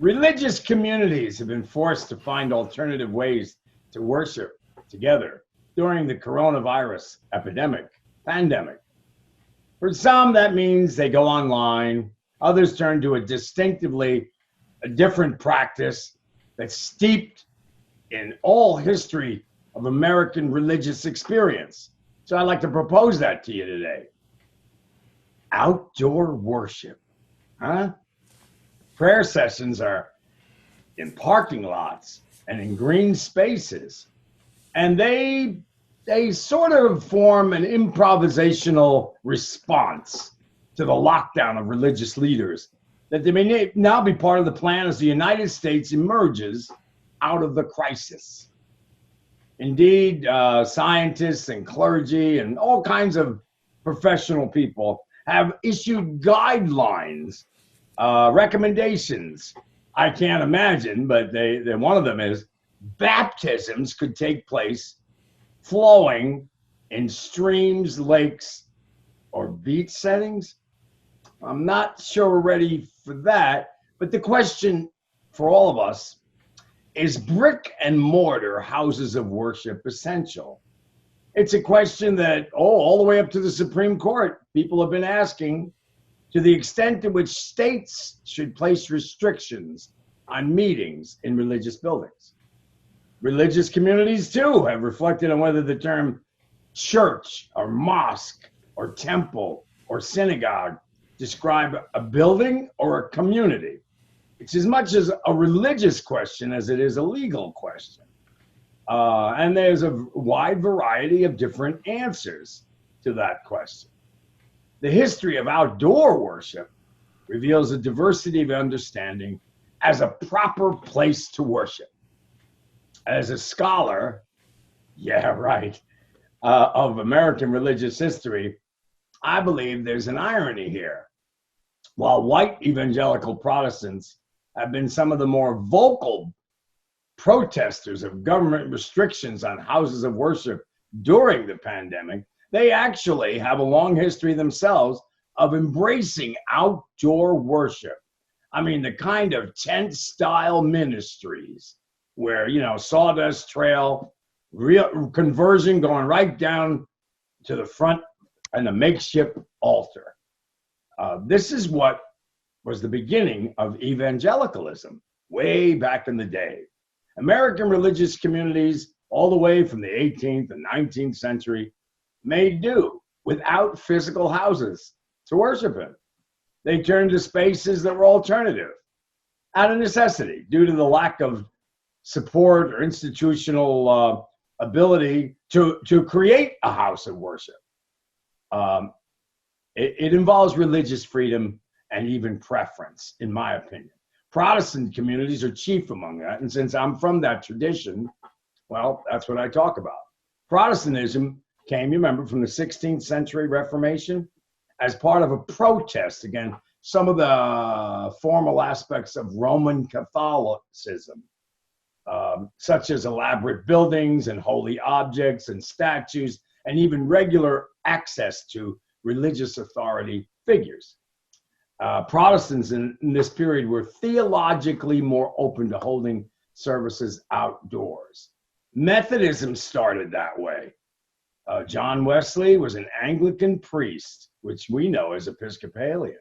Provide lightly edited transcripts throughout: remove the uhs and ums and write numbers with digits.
Religious communities have been forced to find alternative ways to worship together during the coronavirus pandemic. For some, that means they go online. Others turn to a distinctively a different practice that's steeped in all history of American religious experience. So I'd like to propose that to you today. Outdoor worship, huh? Prayer sessions are in parking lots and in green spaces, and they sort of form an improvisational response to the lockdown of religious leaders that they may now be part of the plan as the United States emerges out of the crisis. Indeed, scientists and clergy and all kinds of professional people have issued guidelines, recommendations. I can't imagine, but one of them is baptisms could take place flowing in streams, lakes, or beach settings. I'm not sure we're ready for that, but the question for all of us is brick and mortar houses of worship essential? It's a question that, all the way up to the Supreme Court, people have been asking, to the extent to which states should place restrictions on meetings in religious buildings. Religious communities, too, have reflected on whether the term church or mosque or temple or synagogue describe a building or a community. It's as much as a religious question as it is a legal question. And there's a wide variety of different answers to that question. The history of outdoor worship reveals a diversity of understanding as a proper place to worship. As a scholar, of American religious history, I believe there's an irony here. While white evangelical Protestants have been some of the more vocal protesters of government restrictions on houses of worship during the pandemic, they actually have a long history themselves of embracing outdoor worship. I mean, the kind of tent-style ministries where, sawdust trail, real conversion going right down to the front and a makeshift altar. This is what was the beginning of evangelicalism way back in the day. American religious communities, all the way from the 18th and 19th century, made do without physical houses to worship in. They turned to spaces that were alternative out of necessity due to the lack of support or institutional ability to create a house of worship. It involves religious freedom and even preference, in my opinion. Protestant communities are chief among that. And since I'm from that tradition, well, that's what I talk about. Protestantism came, you remember, from the 16th century Reformation as part of a protest against some of the formal aspects of Roman Catholicism, such as elaborate buildings and holy objects and statues, and even regular access to religious authority figures. Protestants in this period were theologically more open to holding services outdoors. Methodism started that way. John Wesley was an Anglican priest, which we know as Episcopalian,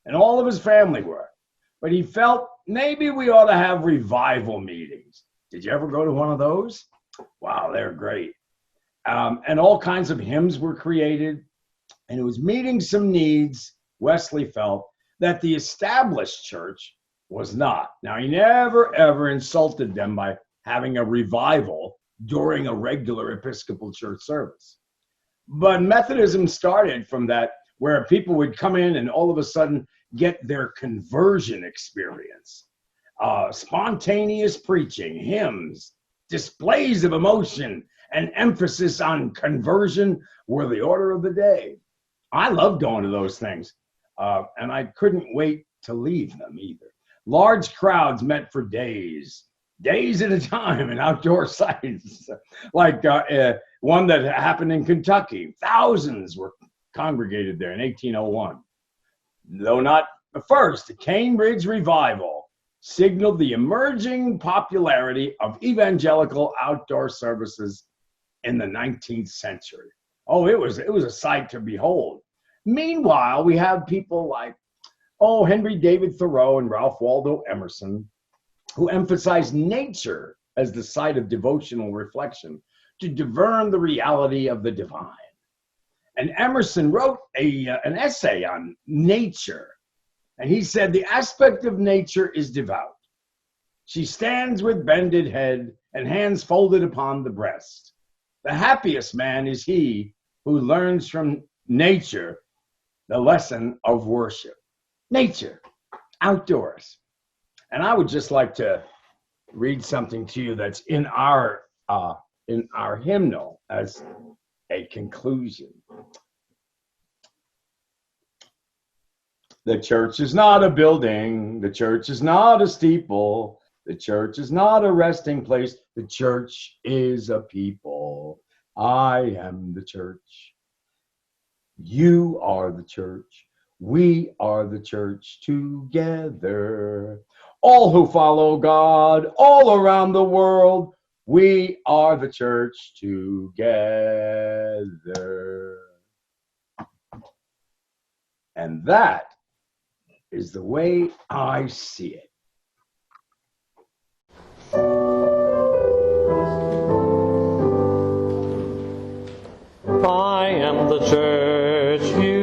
and all of his family were. But he felt maybe we ought to have revival meetings. Did you ever go to one of those? Wow, they're great. And all kinds of hymns were created, and it was meeting some needs, Wesley felt, that the established church was not. Now, he never, ever insulted them by having a revival during a regular Episcopal church service. But Methodism started from that, where people would come in and all of a sudden get their conversion experience. Spontaneous preaching, hymns, displays of emotion, and emphasis on conversion were the order of the day. I loved going to those things, and I couldn't wait to leave them either. Large crowds met for days at a time in outdoor sites, like one that happened in Kentucky. Thousands were congregated there in 1801. Though not the first, the Cambridge Revival signaled the emerging popularity of evangelical outdoor services in the 19th century. Oh, it was a sight to behold. Meanwhile, we have people like, Henry David Thoreau and Ralph Waldo Emerson, who emphasized nature as the site of devotional reflection to discern the reality of the divine. And Emerson wrote an essay on nature, and he said, the aspect of nature is devout. She stands with bended head and hands folded upon the breast. The happiest man is he who learns from nature the lesson of worship. Nature, outdoors. And I would just like to read something to you that's in our hymnal as a conclusion. The church is not a building. The church is not a steeple. The church is not a resting place. The church is a people. I am the church. You are the church. We are the church together. All who follow God all around the world, we are the church together. And that is the way I see it. I am the church, you